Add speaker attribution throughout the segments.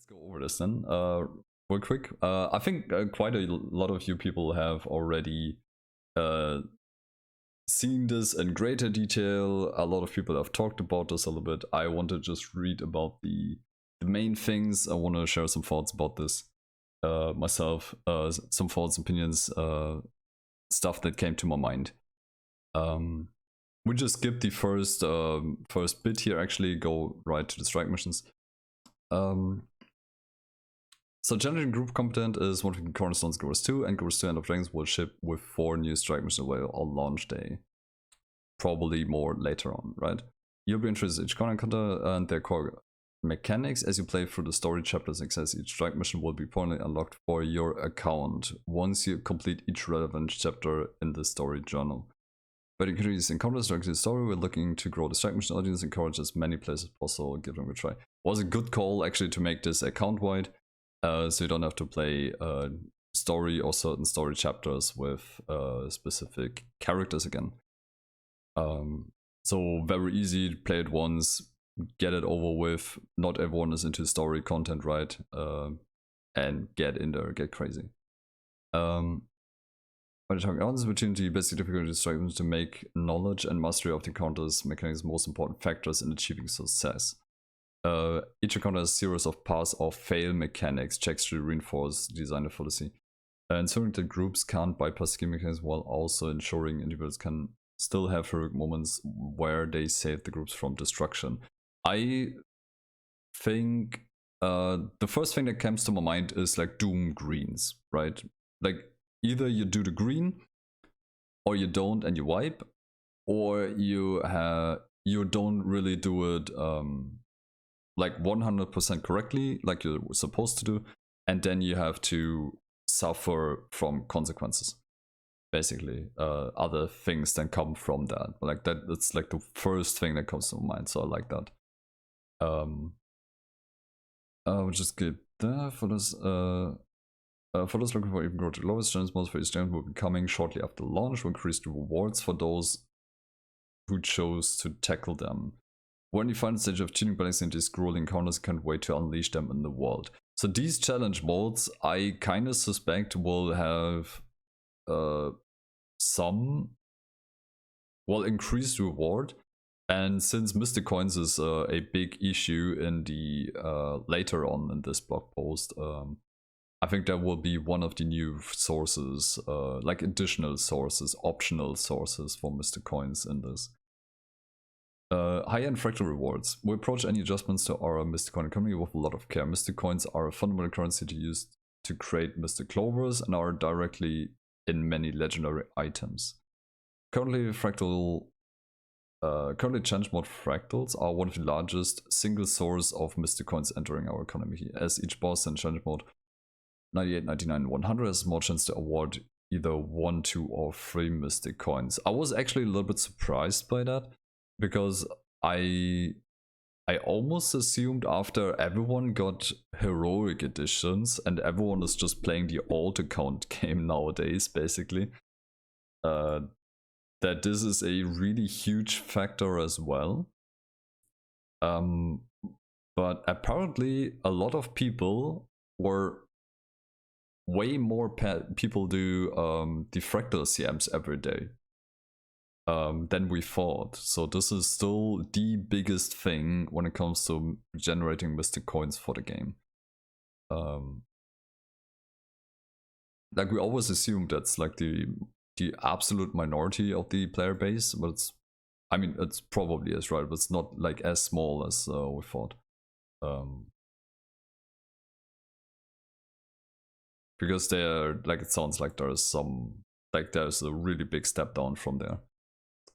Speaker 1: let's go over this then, real quick. I think quite a lot of you people have already seen this in greater detail. A lot of people have talked about this a little bit. I want to just read about the main things. I want to share some thoughts about this myself, some thoughts, opinions, stuff that came to my mind. We just skip the first bit here, actually go right to the strike missions. So generating group competent is one of the cornerstones of GW2, and GW2 End of Dragons will ship with 4 new strike missions on launch day. Probably more later on, right? You'll be interested in each encounter and their core mechanics as you play through the story chapters. Access each strike mission will be permanently unlocked for your account once you complete each relevant chapter in the story journal. By including these encounters directly in the story, we're looking to grow the strike mission audience, encourage as many players as possible, give them a try. Was a good call actually to make this account wide, so you don't have to play story or certain story chapters with specific characters again. So very easy, play it once, get it over with. Not everyone is into story content, right? And get in there, get crazy. By the time on this opportunity, basic difficulty strikes to make knowledge and mastery of the encounters mechanics most important factors in achieving success. Each encounter has a series of pass or fail mechanics, checks to reinforce design efficiency. Ensuring that groups can't bypass skill mechanics while also ensuring individuals can still have heroic moments where they save the groups from destruction. I think the first thing that comes to my mind is like Doom greens, right? Like either you do the green or you don't and you wipe, or you don't really do it like 100% correctly like you're supposed to do, and then you have to suffer from consequences, basically. Other things then come from that, like that's like the first thing that comes to mind, so I like that. We'll just get that for this. For those looking for even grow to lowest chance modes for each game will be coming shortly after launch. Will increase the rewards for those who chose to tackle them. When you find a stage of tuning balancing these grueling encounters, can't wait to unleash them in the world. So these challenge modes, I kind of suspect will have some increased reward. And since Mystic Coins is a big issue in the later on in this blog post, I think that will be one of the new sources, like additional sources, optional sources for Mystic Coins in this. High-end fractal rewards. We approach any adjustments to our Mystic Coin economy with a lot of care. Mystic Coins are a fundamental currency to use to create Mystic Clovers and are directly in many legendary items. Currently, challenge mode fractals are one of the largest single source of Mystic Coins entering our economy, as each boss in challenge mode 98, 99, 100 has more chance to award either 1, 2, or 3 Mystic Coins. I was actually a little bit surprised by that, because I almost assumed after everyone got heroic editions and everyone is just playing the alt account game nowadays, basically, that this is a really huge factor as well. But apparently a lot of people, or way more people, do the fractal CMs every day than we thought. So this is still the biggest thing when it comes to generating Mystic Coins for the game. Like we always assume that's like the absolute minority of the player base, but it's, I mean, it's probably is, right, but it's not like as small as we thought. Because they're like, it sounds like there's a really big step down from there.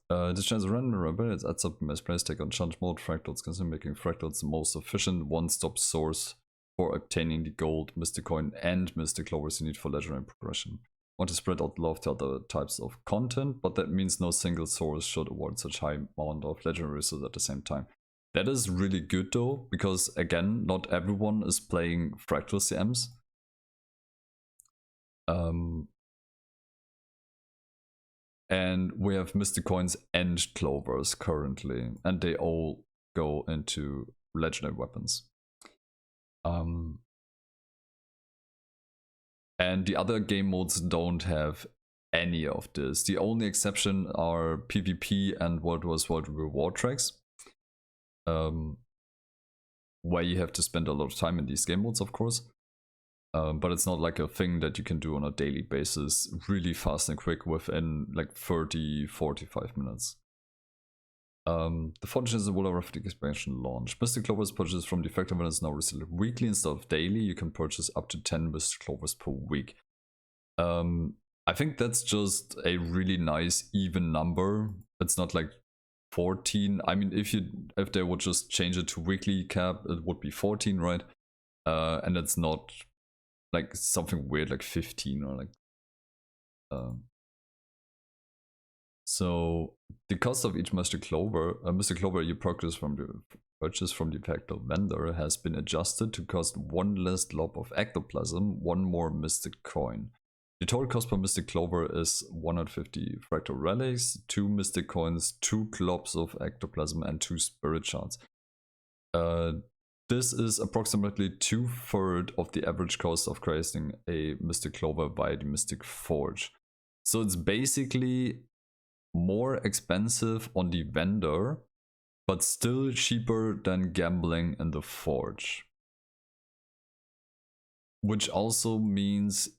Speaker 1: This chance of random abilities adds up misplaced take on challenge mode fractals, consider making fractals the most efficient one-stop source for obtaining the gold, Mystic Coin, and Mystic Clovers you need for legendary progression. Want to spread out love to other types of content, but that means no single source should award such high amount of legendary resources at the same time. That is really good though, because again, not everyone is playing fractal CMs. And we have Mystic Coins and Clovers currently, and they all go into legendary weapons. And the other game modes don't have any of this. The only exception are PvP and what reward tracks, where you have to spend a lot of time in these game modes, of course. But it's not like a thing that you can do on a daily basis really fast and quick within like 30-45 minutes. The 14th is the World of Rafting expansion launch. Mystic Clovers purchased from the Factor event is now resettled weekly instead of daily. You can purchase up to 10 Mystic Clovers per week. I think that's just a really nice even number. It's not like 14. I mean, if they would just change it to weekly cap, it would be 14, right? And it's not like something weird like 15 or like so the cost of each Mystic Clover you purchase from the Factor vendor has been adjusted to cost one less glob of ectoplasm, one more Mystic coin. The total cost per Mystic Clover is 150 Fractal Relics, 2 Mystic Coins, 2 globs of ectoplasm, and 2 Spirit Shards. This is approximately 2/3 of the average cost of creating a Mystic Clover via the Mystic Forge. So it's basically more expensive on the vendor, but still cheaper than gambling in the Forge. Which also means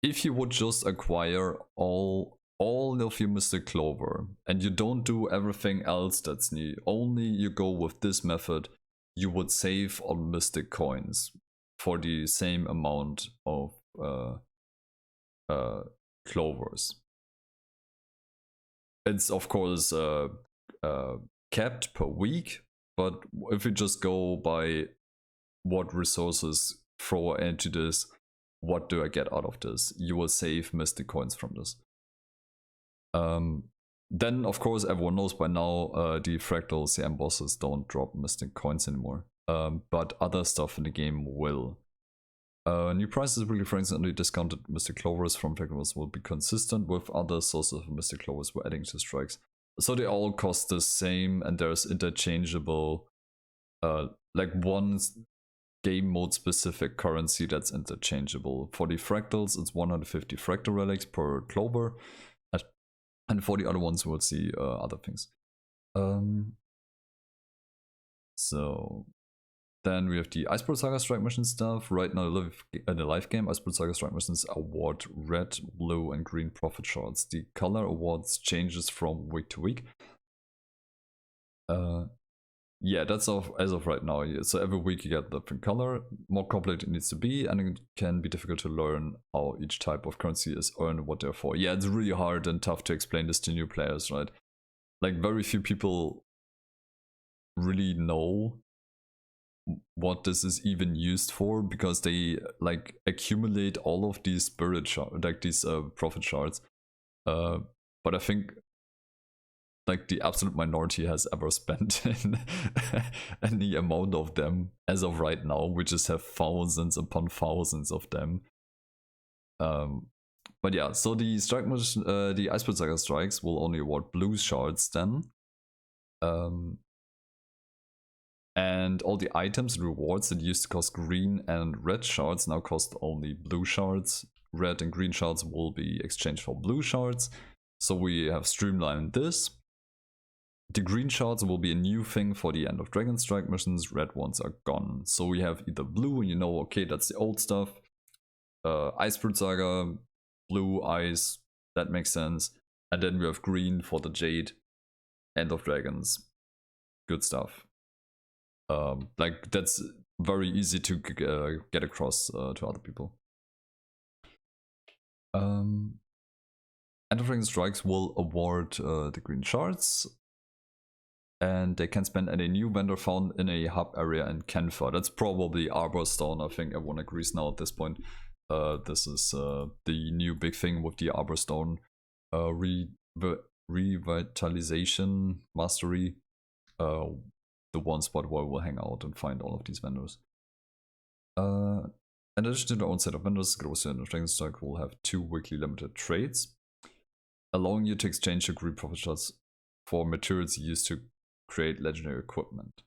Speaker 1: if you would just acquire all of your Mystic Clover and you don't do everything else that's new, only you go with this method, you would save on Mystic coins for the same amount of clovers. It's of course capped per week, but if you just go by what resources throw into this, what do I get out of this? You will save Mystic coins from this. Then, of course, everyone knows by now the Fractal CM bosses don't drop Mystic coins anymore, but other stuff in the game will. New prices will be friends and the discounted Mystic Clovers from Fractals will be consistent with other sources of Mystic Clovers we're adding to strikes. So they all cost the same, and there's interchangeable, like one game mode specific currency that's interchangeable. For the Fractals, it's 150 Fractal Relics per Clover, and for the other ones, we'll see other things. So then we have the Icebird Saga Strike Mission stuff. Right now, in the live game, Icebird Saga Strike Missions award red, blue, and green profit shards. The color awards changes from week to week. Yeah, that's as of right now. Yeah. So every week you get a different color. More complicated it needs to be, and it can be difficult to learn how each type of currency is earned, what they're for. Yeah, it's really hard and tough to explain this to new players, right? Like very few people really know what this is even used for, because they like accumulate all of these spirit shards, like these profit shards. But I think like the absolute minority has ever spent in any amount of them as of right now. We just have thousands upon thousands of them. But yeah, so the the Icebird Saga strikes will only award blue shards then. And all the items and rewards that used to cost green and red shards now cost only blue shards. Red and green shards will be exchanged for blue shards. So we have streamlined this. The green shards will be a new thing for the End of Dragon Strike missions. Red ones are gone. So we have either blue, and you know, okay, that's the old stuff. Icebird Saga, blue ice, that makes sense. And then we have green for the Jade, End of Dragons. Good stuff. Like that's very easy to get across to other people. End of Dragon Strikes will award the green shards, and they can spend any new vendor found in a hub area in Kenfa. That's probably Arborstone. I think everyone agrees now at this point. This is the new big thing with the Arborstone revitalization mastery. The one spot where we'll hang out and find all of these vendors. In addition to their own set of vendors, GW2 and Dragon Strike will have 2 weekly limited trades, allowing you to exchange your green profit shards for materials used to create legendary equipment.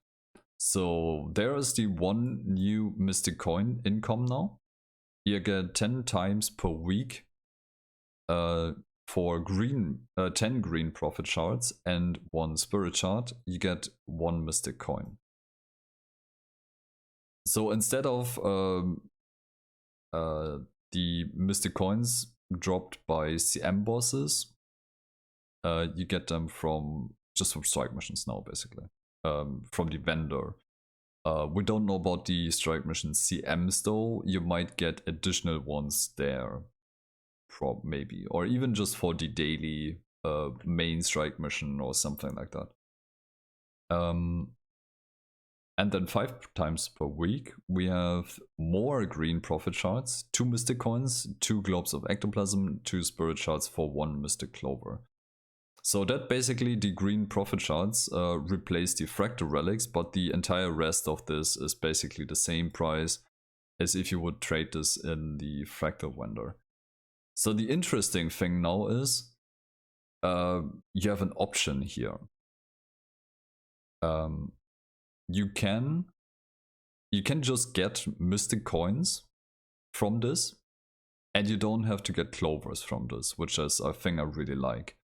Speaker 1: So there is the one new Mystic Coin income now. You get 10 times per week for 10 green profit shards and 1 spirit shard. You get 1 Mystic Coin. So instead of the Mystic Coins dropped by CM bosses, you get them from strike missions now, basically. From the vendor. We don't know about the strike mission CMs though. You might get additional ones there, maybe, or even just for the daily main strike mission or something like that. And then 5 times per week we have more green profit shards, 2 mystic coins, 2 globes of ectoplasm, 2 spirit shards for 1 mystic clover. So that basically the green profit shards replace the fractal relics, but the entire rest of this is basically the same price as if you would trade this in the fractal vendor. So the interesting thing now is you have an option here. You can just get mystic coins from this, and you don't have to get clovers from this, which is a thing I really like.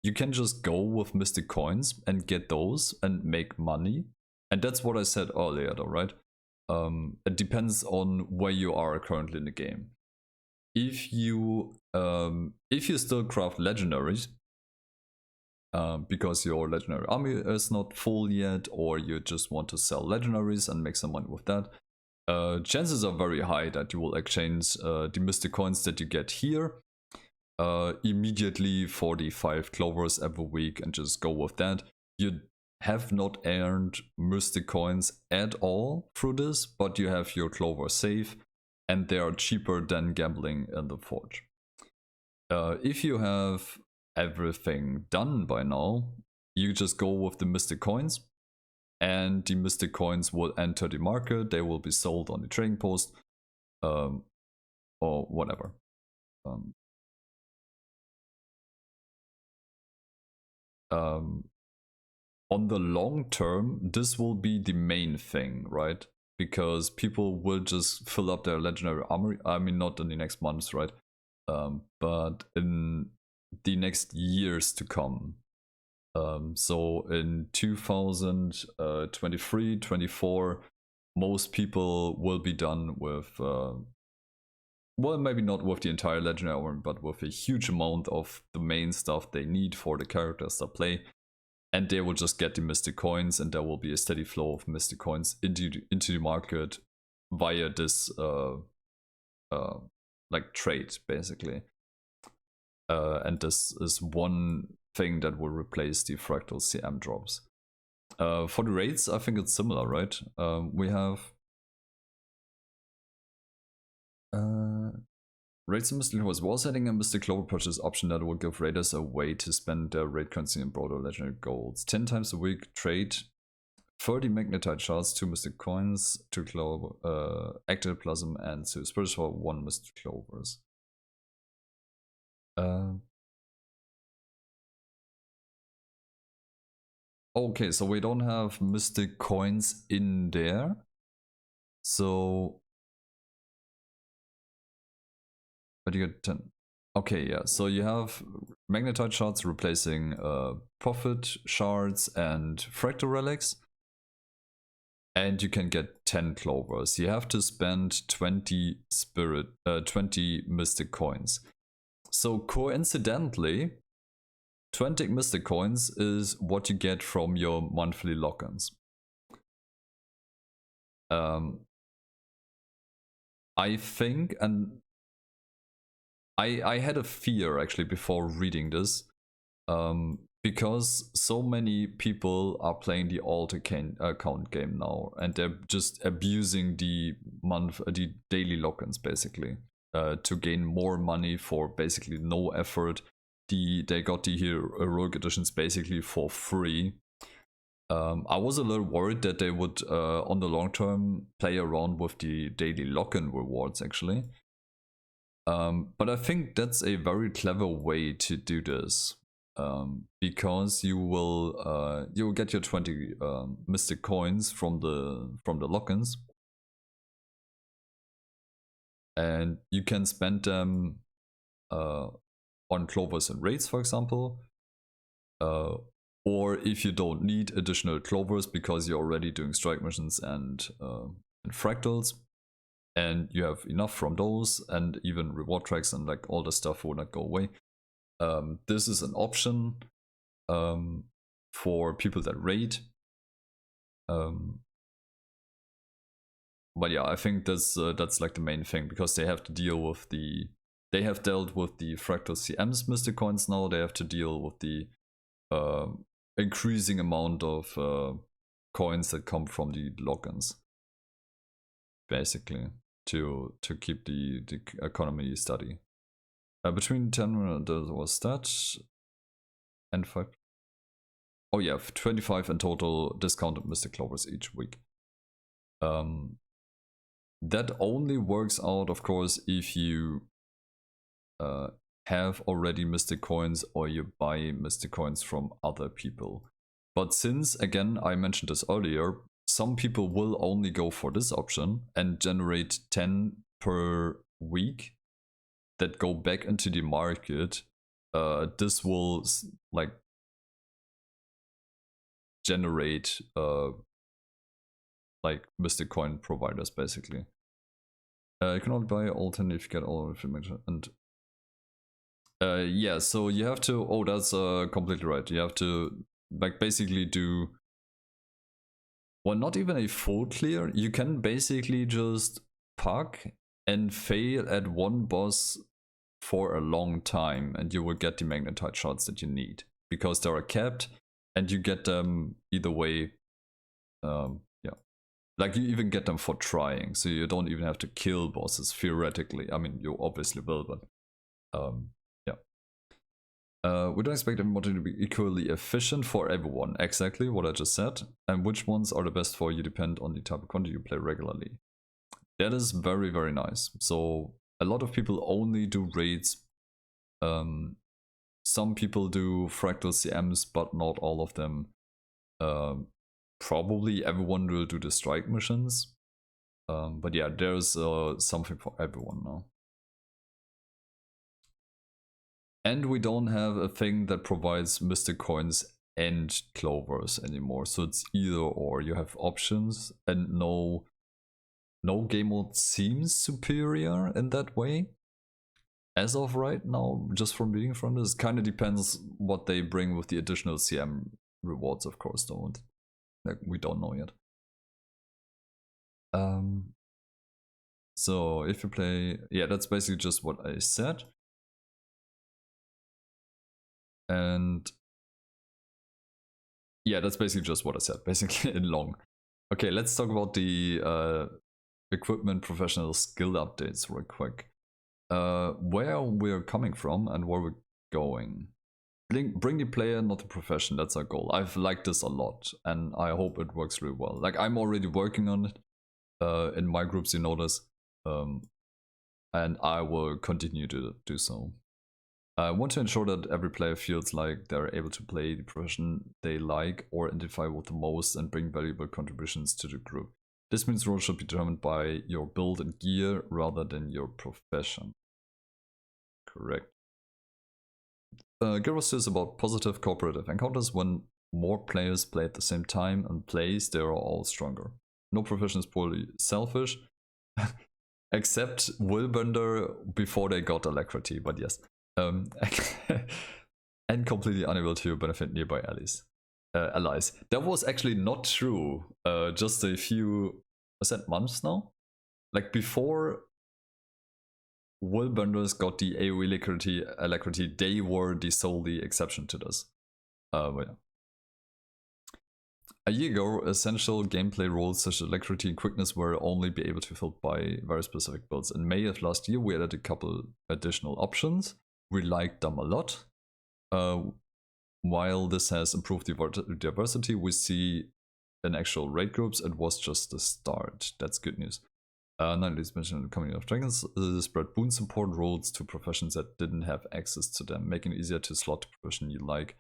Speaker 1: You can just go with mystic coins and get those and make money. And that's what I said earlier though, right? It depends on where you are currently in the game. If you still craft legendaries, because your legendary army is not full yet, or you just want to sell legendaries and make some money with that, chances are very high that you will exchange the mystic coins that you get here immediately for the 5 clovers every week and just go with that. You have not earned mystic coins at all through this, but you have your clover safe and they are cheaper than gambling in the forge. If you have everything done by now, you just go with the mystic coins, and the mystic coins will enter the market. They will be sold on the trading post, or whatever. On the long term, this will be the main thing, right? Because people will just fill up their legendary armory. I mean, not in the next months, right? But in the next years to come. So in 2023, 24, most people will be done with, well, maybe not with the entire legendary armor, but with a huge amount of the main stuff they need for the characters they play. And they will just get the mystic coins, and there will be a steady flow of mystic coins into the market via this like trade, basically. And this is one thing that will replace the fractal CM drops. For the raids, I think it's similar, right? We have raids in Mystic Clover was adding a Mystic Clover purchase option that will give raiders a way to spend their raid currency in broader legendary golds. 10 times a week trade 30 magnetite shards, 2 mystic coins, 2 clover, ectoplasm, and 2 spiritual, 1 mystic clovers. Okay, so we don't have mystic coins in there. So, but you get 10. Okay, yeah, so you have magnetite shards replacing profit shards and fractal relics. And you can get 10 clovers. You have to spend 20 mystic coins. So coincidentally, 20 mystic coins is what you get from your monthly lock-ins. I think, and I had a fear actually before reading this, because so many people are playing the alt account game now, and they're just abusing the daily lock-ins basically to gain more money for basically no effort. They got the heroic editions basically for free. I was a little worried that they would on the long term play around with the daily lock-in rewards actually. But I think that's a very clever way to do this. because you will get your 20 mystic coins from the lock-ins, and you can spend them on clovers and raids, for example, or if you don't need additional clovers because you're already doing strike missions and fractals, and you have enough from those, and even reward tracks and like all the stuff will not go away. This is an option for people that raid. But yeah, I think that's like the main thing, because they have to deal with they have dealt with the fractal CM's mystic coins. Now they have to deal with the increasing amount of coins that come from the logins, basically, to keep the economy steady. Between 10 there was that and 5. Oh yeah, 25 in total discounted mystic clovers each week. That only works out, of course, if you have already mystic coins or you buy mystic coins from other people. But since, again, I mentioned this earlier, some people will only go for this option and generate 10 per week that go back into the market. This will like generate like mystic coin providers, basically. You can only buy all 10 if you get all information. And yeah, so you have to, oh, that's completely right. You have to like basically do, well, not even a full clear. You can basically just park and fail at one boss for a long time, and you will get the magnetite shards that you need, because they are capped and you get them either way. Yeah, like you even get them for trying, so you don't even have to kill bosses theoretically. I mean, you obviously will, but yeah. We don't expect everybody to be equally efficient for everyone. Exactly what I just said. And which ones are the best for you depend on the type of content you play regularly. That is very, very nice. So a lot of people only do raids. Some people do fractal CMs, but not all of them. Probably everyone will do the strike missions. But yeah, there's something for everyone now. And we don't have a thing that provides mystic coins and clovers anymore. So it's either or. You have options, and no game mode seems superior in that way. As of right now, just from reading from this, kind of depends what they bring with the additional CM rewards, of course, though. Like, we don't know yet. So if you play, yeah, that's basically just what I said. And yeah, that's basically just what I said, basically in long. Okay, let's talk about the equipment professional skill updates real quick. Where we're coming from and where we're going. Bring the player, not the profession. That's our goal. I've liked this a lot, and I hope it works really well. Like, I'm already working on it in my groups, you know this, and I will continue to do so. I want to ensure that every player feels like they're able to play the profession they like or identify with the most and bring valuable contributions to the group. This means roles should be determined by your build and gear rather than your profession. Correct. GW2 is about positive cooperative encounters. When more players play at the same time and plays, they are all stronger. No profession is purely selfish, except Willbender before they got alacrity, but yes. And completely unable to benefit nearby allies. That was actually not true just a few, was that months now? Like before Willbenders got the AoE alacrity, they were the solely exception to this. But yeah. A year ago, essential gameplay roles such as alacrity and quickness were only be able to be filled by very specific builds. In May of last year, we added a couple additional options. We liked them a lot. While this has improved the diversity we see in actual raid groups, it was just the start. That's good news. Not least mentioned in the Community of Dragons, spread boon support roles to professions that didn't have access to them, making it easier to slot the profession you like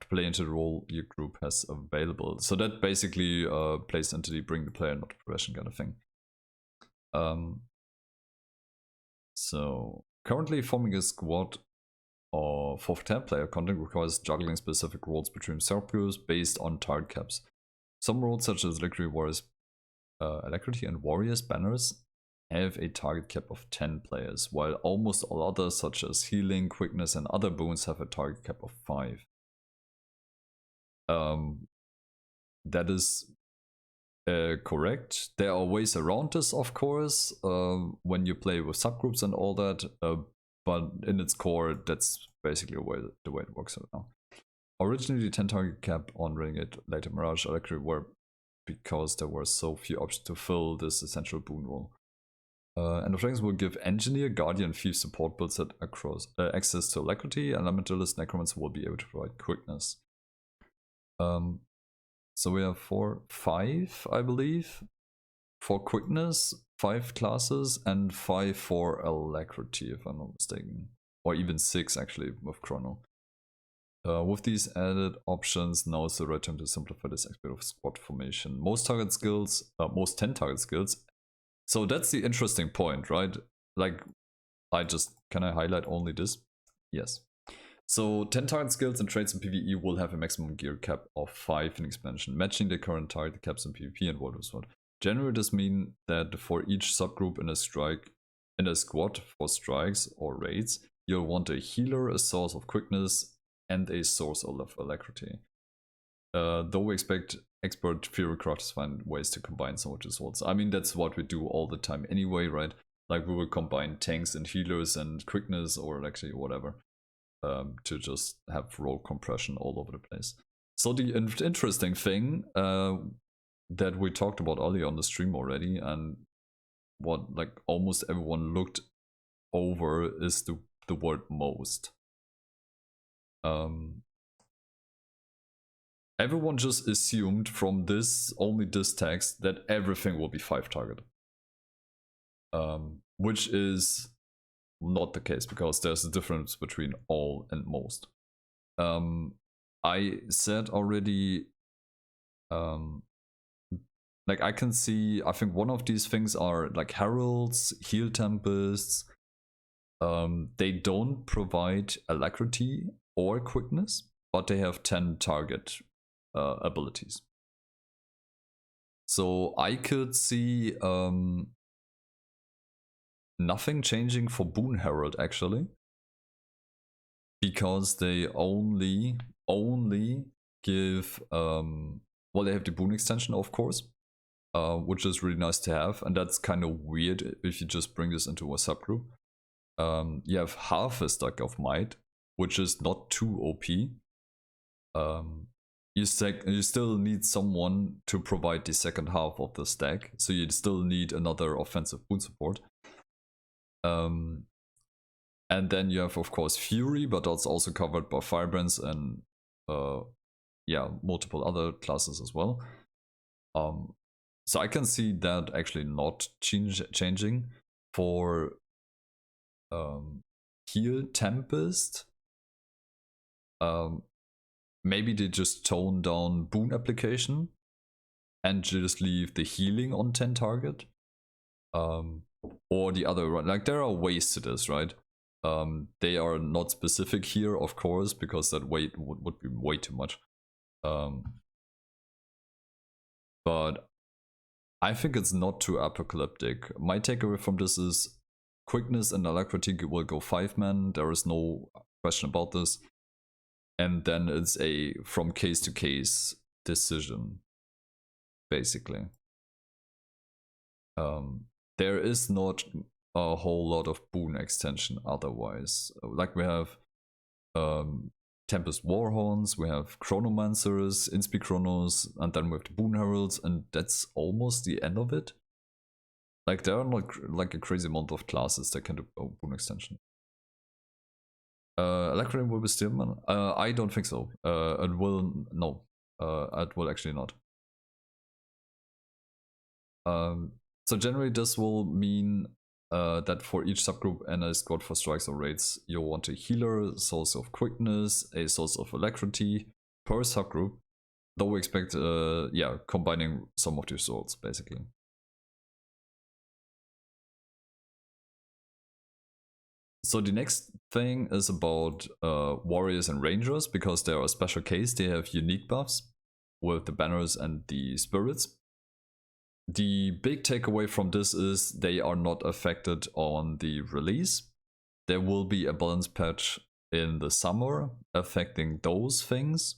Speaker 1: to play into the role your group has available. So that basically plays into the bring the player, not the profession kind of thing. So currently forming a squad for 10 player content requires juggling specific roles between subgroups based on target caps. Some roles such as Alacrity and Warriors banners have a target cap of 10 players, while almost all others such as Healing, Quickness and other boons have a target cap of 5. That is correct. There are ways around this, of course, when you play with subgroups and all that, but in its core, that's basically the way it works right now. Originally, the 10 target cap on Renegade, later Mirage, Alacrity were because there were so few options to fill this essential boon role. And the Dragons will give Engineer, Guardian, Thief support builds that across access to Alacrity, and Elementalist Necromancer will be able to provide Quickness. So we have 5, I believe, for Quickness, 5 classes, and 5 for Alacrity, if I'm not mistaken. Or even 6 actually, with Chrono. With these added options, now is the right time to simplify this aspect of squad formation. Most 10 target skills. So that's the interesting point, right? Like, can I highlight only this? Yes. So 10 target skills and traits in PvE will have a maximum gear cap of 5 in expansion, matching the current target caps in PvP and World of Sword. Generally, this means that for each subgroup in a squad for strikes or raids, you'll want a healer, a source of quickness, and a source of alacrity. Though we expect expert theory crafters to find ways to combine some of these roles. I mean, that's what we do all the time anyway, right? Like we will combine tanks and healers and quickness or actually whatever to just have role compression all over the place. So the interesting thing that we talked about earlier on the stream already, and what like almost everyone looked over, is the word most. Everyone just assumed from only this text that everything will be 5 target. Which is not the case, because there's a difference between all and most. I said already, like I can see, I think one of these things are like heralds, heal tempests. They don't provide alacrity or quickness, but they have 10 target abilities. So I could see nothing changing for Boon Herald actually, because they only give well, they have the Boon extension, of course, which is really nice to have, and that's kind of weird if you just bring this into a subgroup. You have half a stack of might, which is not too OP. You still need someone to provide the second half of the stack, so you still need another offensive boon support. And then you have, of course, Fury, but that's also covered by Firebrands and yeah, multiple other classes as well. So I can see that actually not changing. For Heal Tempest, maybe they just tone down boon application and just leave the healing on 10 target. Or the other, like there are ways to this, right? They are not specific here, of course, because that weight would be way too much. But I think it's not too apocalyptic. My takeaway from this is quickness and alacrity will go 5-man. There is no question about this. And then it's a from case to case decision, basically. There is not a whole lot of boon extension otherwise. Like we have Tempest Warhorns, we have Chronomancers, Inspi Chronos, and then we have the Boon Heralds, and that's almost the end of it. Like there are not like a crazy amount of classes that can do boon extension. Alacrity will be Steelman? I don't think so. It will, no. It will actually not. So generally this will mean that for each subgroup and a squad for strikes or raids, you'll want a healer, source of quickness, a source of alacrity per subgroup. Though we expect, combining some of these swords, basically. So the next thing is about warriors and rangers, because they are a special case. They have unique buffs with the banners and the spirits. The big takeaway from this is they are not affected on the release. There will be a balance patch in the summer affecting those things,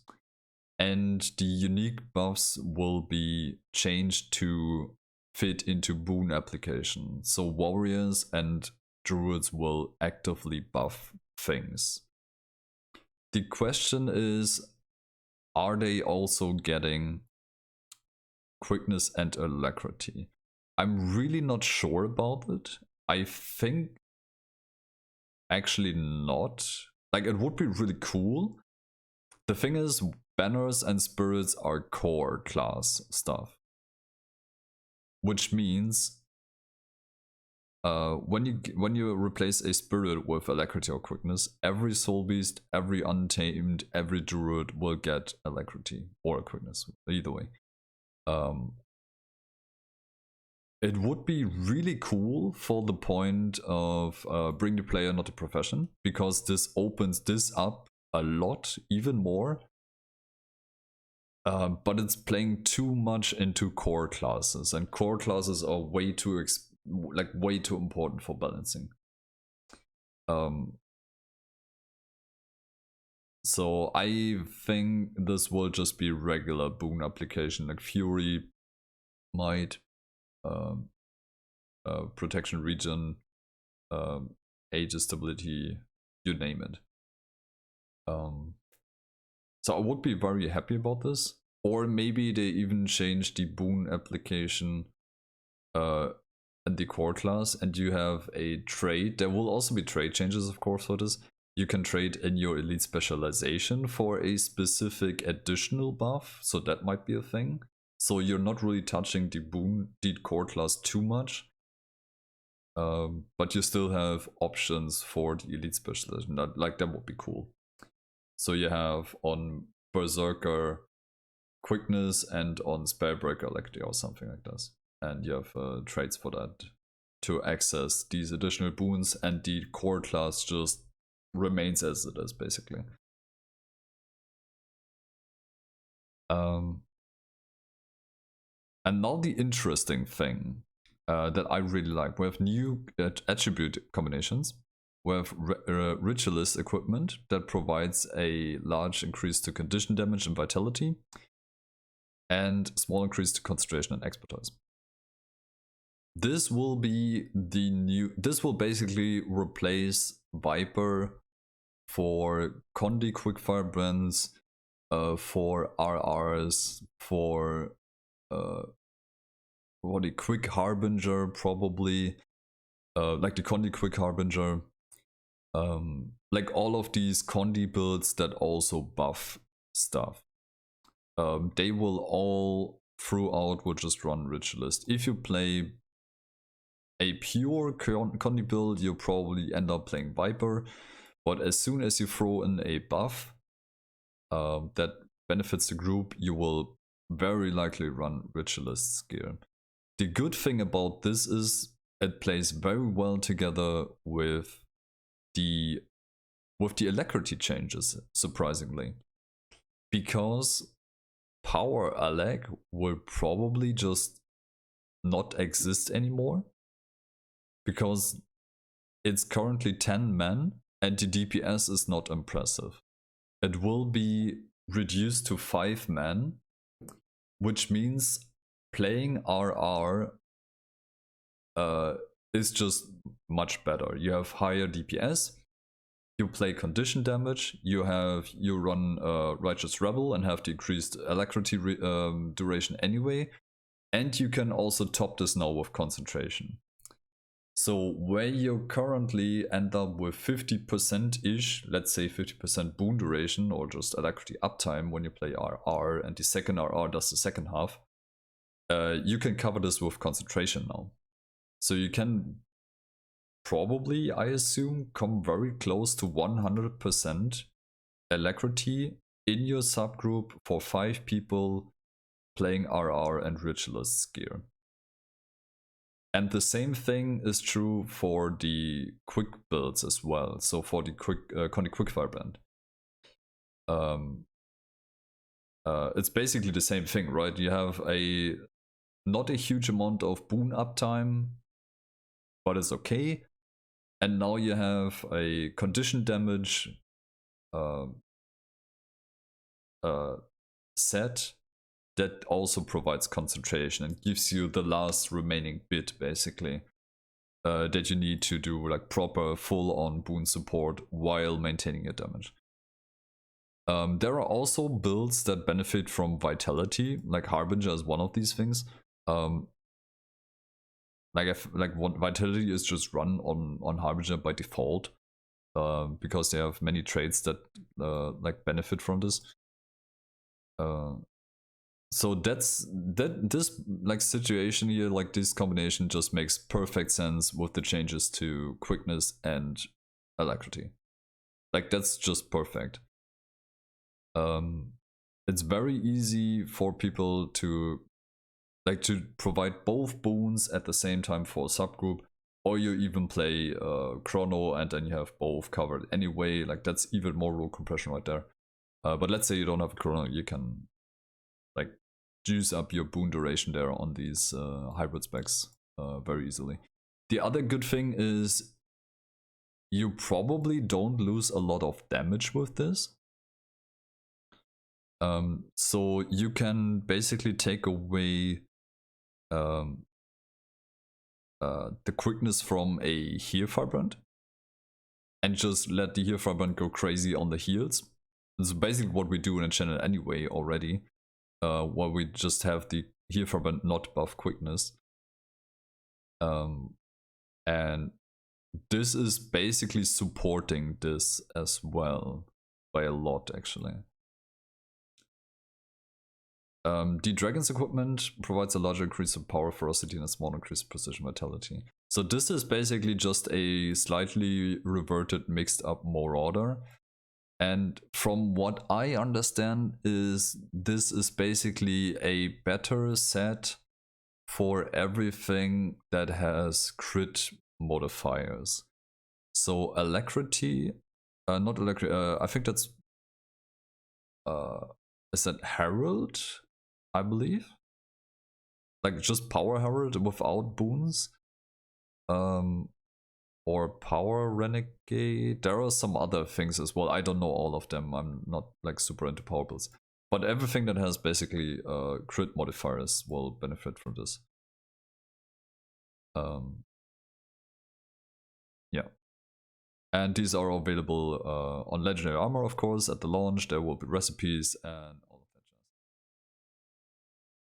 Speaker 1: and the unique buffs will be changed to fit into boon application. So warriors and druids will actively buff things. The question is, are they also getting quickness and alacrity? I'm really not sure about it. I think actually not. Like, it would be really cool. The thing is, banners and spirits are core class stuff, which means when you replace a spirit with alacrity or quickness, every soul beast, every untamed, every druid will get alacrity or quickness, either way. It would be really cool for the point of bring the player, not the profession, because this opens this up a lot, even more. But it's playing too much into core classes, and core classes are way too important for balancing. So I think this will just be regular boon application, like Fury, Might, protection region, age stability, you name it. So I would be very happy about this. Or maybe they even change the boon application and the core class, and you have a trade. There will also be trade changes, of course, for this. You can trade in your elite specialization for a specific additional buff, so that might be a thing. So you're not really touching the boon, the core class too much. But you still have options for the elite specialization. That would be cool. So you have on Berserker quickness and on Spellbreaker alacrity or something like this. And you have traits for that to access these additional boons, and the core class just remains as it is, basically. And now the interesting thing that I really like. We have new attribute combinations. We have Ritualist equipment that provides a large increase to condition damage and vitality, and small increase to concentration and expertise. This will be the new. This will basically replace Viper for Condi quickfire brands, for RRs, for Quick Harbinger, probably, like the Condi Quick Harbinger. Like all of these Condi builds that also buff stuff. They will all throughout will just run Ritualist. If you play a pure Condi build, you probably end up playing Viper, but as soon as you throw in a buff that benefits the group, you will very likely run Ritualist's gear. The good thing about this is it plays very well together with the alacrity changes, surprisingly, because power alag will probably just not exist anymore, because it's currently 10 men and the DPS is not impressive. It will be reduced to 5 men, which means playing RR is just much better. You have higher DPS, you play condition damage, you run Righteous Rebel and have the increased alacrity duration anyway, and you can also top this now with concentration. So where you currently end up with 50%-ish, let's say 50% boon duration or just alacrity uptime when you play RR, and the second RR does the second half, you can cover this with concentration now. So you can probably, I assume, come very close to 100% alacrity in your subgroup for 5 people playing RR and Ritualist gear. And the same thing is true for the quick builds as well. So for the Connie Quickfire brand. It's basically the same thing, right? You have not a huge amount of boon uptime, but it's okay. And now you have a condition damage set that also provides concentration and gives you the last remaining bit, basically, that you need to do like proper full-on boon support while maintaining your damage. There are also builds that benefit from vitality, like Harbinger is one of these things. Vitality is just run on Harbinger by default, because they have many traits that like benefit from this. So this like situation here, like this combination just makes perfect sense with the changes to quickness and alacrity. Like that's just perfect. It's very easy for people to provide both boons at the same time for a subgroup, or you even play Chrono and then you have both covered anyway. Like that's even more rule compression right there. But let's say you don't have a Chrono, you can like juice up your boon duration there on these hybrid specs very easily. The other good thing is you probably don't lose a lot of damage with this. So you can basically take away the quickness from a heal firebrand and just let the heal firebrand go crazy on the heals. This is basically what we do in a channel anyway already, where we just have the heal firebrand not buff quickness. And this is basically supporting this as well by a lot, actually. The Dragon's equipment provides a larger increase of power, ferocity, and a small increase of precision vitality. So this is basically just a slightly reverted, mixed up Marauder. And from what I understand is this is basically a better set for everything that has crit modifiers. So alacrity, not alacrity, I think that's, is that Herald? I believe, like just power herald without boons, or power renegade. There are some other things as well. I don't know all of them. I'm not like super into power builds, but everything that has basically crit modifiers will benefit from this. Yeah, and these are available on Legendary Armor, of course. At the launch, there will be recipes and